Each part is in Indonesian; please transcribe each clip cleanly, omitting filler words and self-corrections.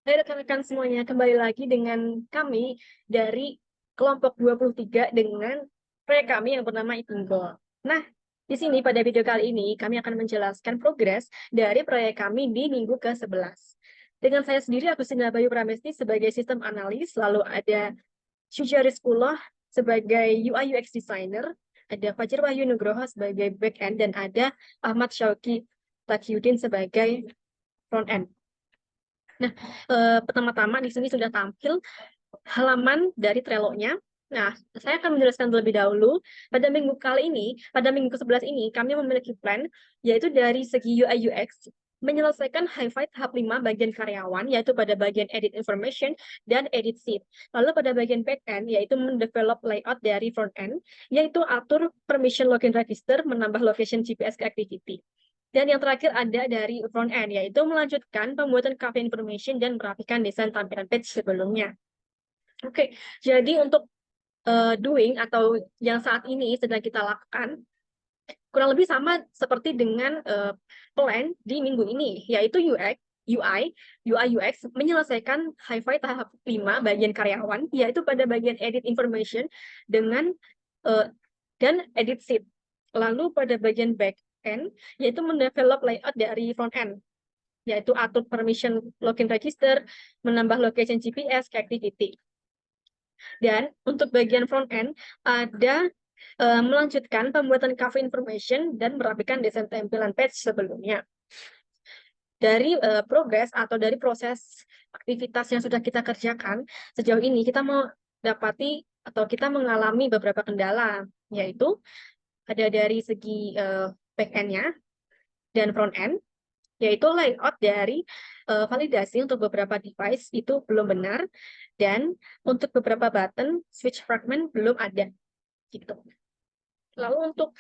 Hai rekan-rekan semuanya, kembali lagi dengan kami dari kelompok 23 dengan proyek kami yang bernama Itinggol. Nah, di sini pada video kali ini kami akan menjelaskan progres dari proyek kami di minggu ke-11. Dengan saya sendiri, aku Sinda Bayu Pramesti sebagai sistem analis, lalu ada Syujaris Kuloh sebagai UI UX designer, ada Fajar Wahyu Nugroho sebagai back end, dan ada Ahmad Syauki Takyudin sebagai front end. Nah, pertama-tama di sini sudah tampil halaman dari Trello-nya. Nah, saya akan menjelaskan terlebih dahulu. Pada minggu ke-11 ini, kami memiliki plan, yaitu dari segi UI UX, menyelesaikan Hi-Fi tahap 5 bagian karyawan, yaitu pada bagian edit information dan edit sheet. Lalu pada bagian back-end, yaitu mendevelop layout dari front-end, yaitu atur permission login register, menambah location GPS ke activity. Dan yang terakhir ada dari front end, yaitu melanjutkan pembuatan cafe information dan merapikan desain tampilan page sebelumnya. Oke, jadi untuk doing atau yang saat ini sedang kita lakukan, kurang lebih sama seperti dengan plan di minggu ini, yaitu UI UX menyelesaikan Hi-Fi tahap 5 bagian karyawan, yaitu pada bagian edit information dengan dan edit sheet. Lalu pada bagian back end, yaitu mendevelop layout dari front end, yaitu atur permission login register, menambah location GPS ke activity. Dan untuk bagian front end, ada melanjutkan pembuatan cafe information dan merapikan desain tampilan page sebelumnya. Dari progres atau dari proses aktivitas yang sudah kita kerjakan, sejauh ini kita mendapati atau kita mengalami beberapa kendala, yaitu ada dari segi back end-nya dan front end, yaitu layout dari validasi untuk beberapa device itu belum benar, dan untuk beberapa button switch fragment belum ada. Gitu. Lalu untuk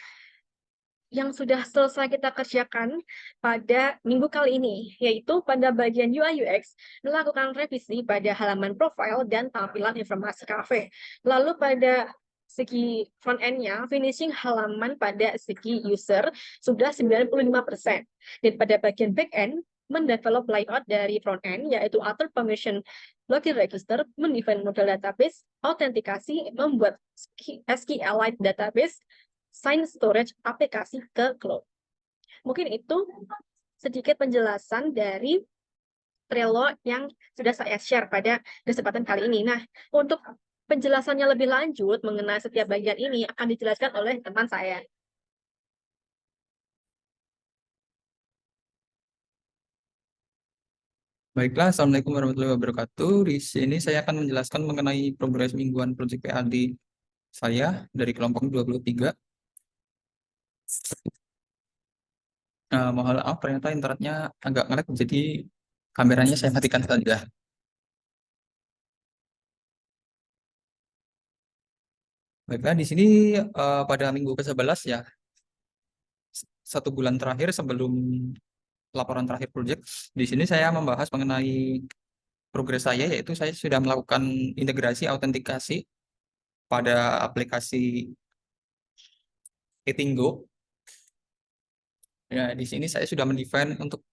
yang sudah selesai kita kerjakan pada minggu kali ini, yaitu pada bagian UI UX, melakukan revisi pada halaman profile dan tampilan informasi kafe. Lalu pada segi front end-nya, finishing halaman pada segi user sudah 95%. Dan pada bagian back end, mendevelop layout dari front end, yaitu atur permission login register, mendefine model database, autentikasi, membuat SQLite database, sign storage aplikasi ke cloud. Mungkin itu sedikit penjelasan dari Trello yang sudah saya share pada kesempatan kali ini. Nah, untuk penjelasannya lebih lanjut mengenai setiap bagian ini akan dijelaskan oleh teman saya. Baiklah, Assalamualaikum warahmatullahi wabarakatuh. Di sini saya akan menjelaskan mengenai progres mingguan proyek PAD saya dari kelompok 23. Mohon maaf, ternyata internetnya agak ngelag, jadi kameranya saya matikan saja. Baiklah, di sini pada minggu ke-11 ya, 1 bulan terakhir sebelum laporan terakhir proyek, di sini saya membahas mengenai progres saya, yaitu saya sudah melakukan integrasi autentikasi pada aplikasi Etinggo. Ya, di sini saya sudah mendefine untuk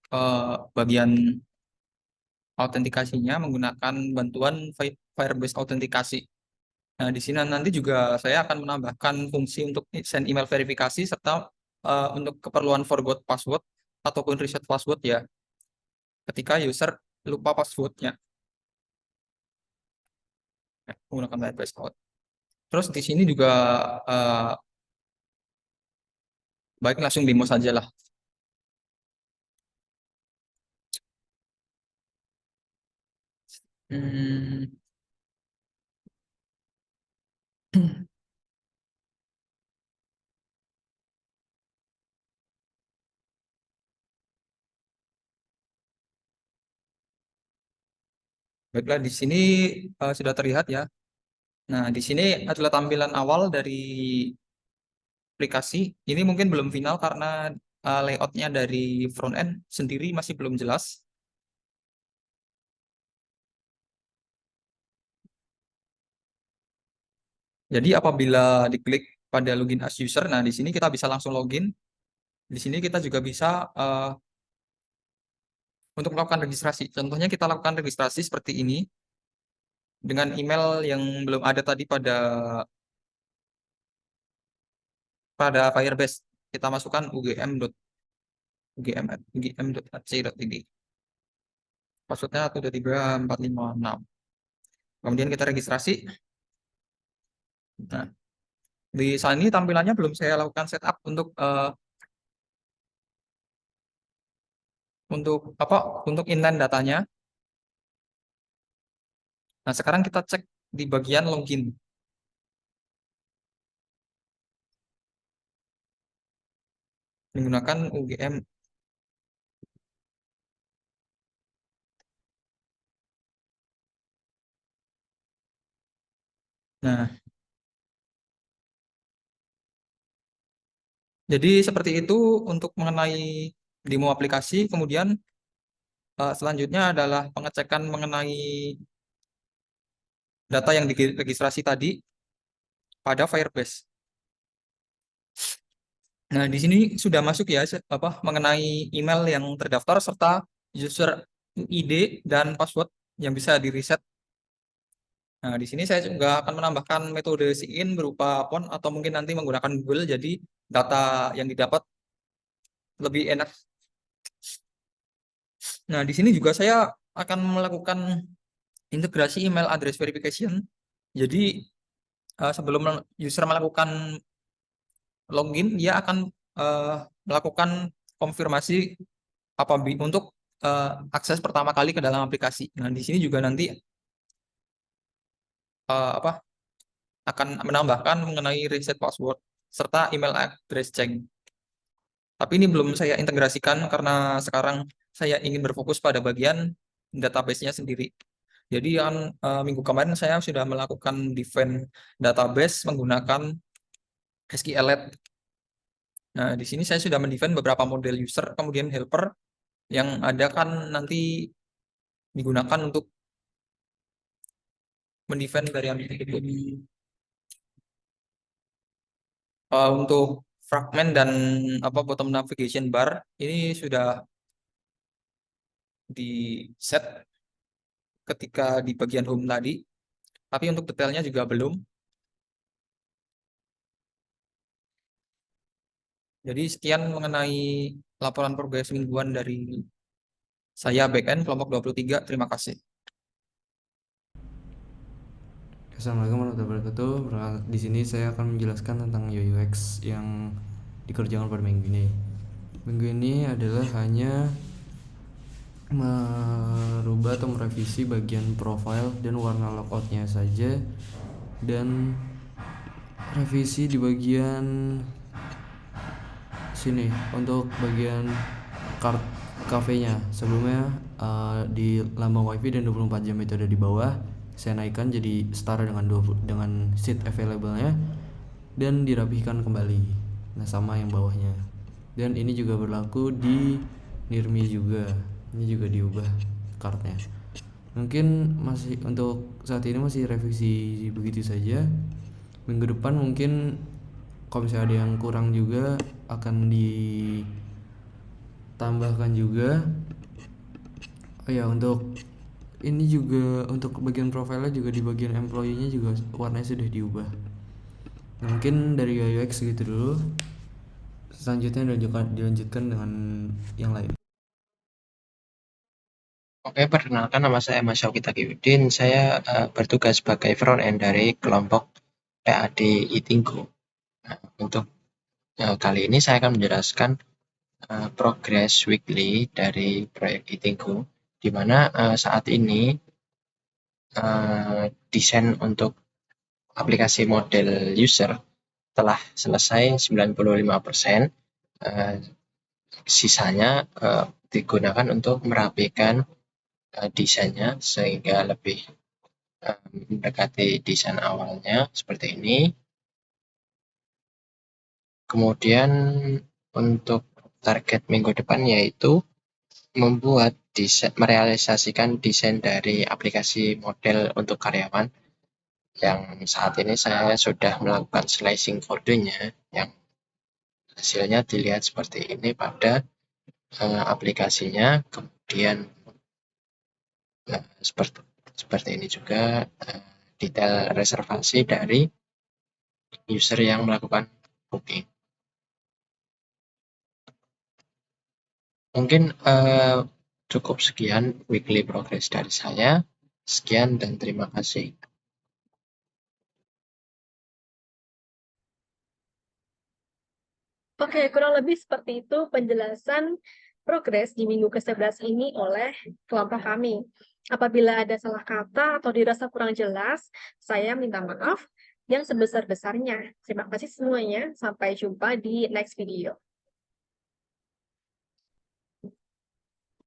bagian autentikasinya menggunakan bantuan Firebase autentikasi. Nah, di sini nanti juga saya akan menambahkan fungsi untuk send email verifikasi serta untuk keperluan forgot password ataupun reset password ya, ketika user lupa passwordnya ya, menggunakan Firebase Auth. Terus di sini juga baik langsung demo saja lah. Hmm. Baiklah, di sini sudah terlihat ya. Nah, di sini adalah tampilan awal dari aplikasi. Ini mungkin belum final karena layoutnya dari front end sendiri masih belum jelas. Jadi apabila diklik pada login as user, nah di sini kita bisa langsung login. Di sini kita juga bisa untuk melakukan registrasi. Contohnya kita lakukan registrasi seperti ini dengan email yang belum ada tadi pada Firebase. Kita masukkan ugm.ac.id. Passwordnya 123456. Kemudian kita registrasi. Nah, di saat ini tampilannya belum saya lakukan setup untuk inline datanya. Nah, sekarang kita cek di bagian login. Menggunakan UGM. Nah, jadi seperti itu untuk mengenai demo aplikasi. Kemudian selanjutnya adalah pengecekan mengenai data yang diregistrasi tadi pada Firebase. Nah, di sini sudah masuk ya mengenai email yang terdaftar serta user ID dan password yang bisa di-reset. Nah, di sini saya juga akan menambahkan metode sign berupa PON atau mungkin nanti menggunakan Google, jadi data yang didapat lebih enak. Nah, di sini juga saya akan melakukan integrasi email address verification. Jadi sebelum user melakukan login, dia akan melakukan konfirmasi untuk akses pertama kali ke dalam aplikasi. Nah, di sini juga nanti akan menambahkan mengenai reset password serta email address change. Tapi ini belum saya integrasikan karena sekarang saya ingin berfokus pada bagian database-nya sendiri. Jadi yang minggu kemarin saya sudah melakukan defend database menggunakan SQLite. Nah, di sini saya sudah mendefend beberapa model user, kemudian helper yang ada kan nanti digunakan untuk mendefend varian itu. Untuk fragment dan bottom navigation bar ini sudah di set ketika di bagian home tadi, tapi untuk detailnya juga belum. Jadi sekian mengenai laporan progres mingguan dari saya backend kelompok 23. Terima kasih. Assalamualaikum warahmatullahi wabarakatuh. Di sini saya akan menjelaskan tentang UI UX yang dikerjakan pada minggu ini. Minggu ini adalah hanya merubah atau merevisi bagian profile dan warna logoutnya saja, dan revisi di bagian sini untuk bagian card cafe-nya. Sebelumnya di lambang wifi dan 24 jam itu ada di bawah, saya naikkan jadi setara dengan seat available-nya dan dirapihkan kembali. Nah, sama yang bawahnya. Dan ini juga berlaku di Nirmi juga. Ini juga diubah card-nya. Mungkin masih untuk saat ini masih revisi begitu saja. Minggu depan mungkin kalau misalnya ada yang kurang juga akan ditambahkan juga. Oh ya, untuk ini juga untuk bagian profile juga di bagian employee-nya juga warnanya sudah diubah. Nah, mungkin dari UI UX gitu dulu. Selanjutnya dilanjutkan dengan yang lain. Oke, perkenalkan nama saya Mas Syauki Taqiyuddin. Saya bertugas sebagai front end dari kelompok PAD Itinggo. Nah, untuk kali ini saya akan menjelaskan progress weekly dari proyek Itinggo, di mana saat ini desain untuk aplikasi model user telah selesai 95%. Sisanya digunakan untuk merapikan desainnya sehingga lebih mendekati desain awalnya seperti ini. Kemudian untuk target minggu depan yaitu merealisasikan desain dari aplikasi model untuk karyawan, yang saat ini saya sudah melakukan slicing kodenya, yang hasilnya dilihat seperti ini pada aplikasinya. kemudian seperti ini juga detail reservasi dari user yang melakukan booking. Mungkin cukup sekian weekly progress dari saya. Sekian dan terima kasih. Oke, kurang lebih seperti itu penjelasan progres di minggu ke-11 ini oleh kelompok kami. Apabila ada salah kata atau dirasa kurang jelas, saya minta maaf yang sebesar-besarnya. Terima kasih semuanya. Sampai jumpa di next video.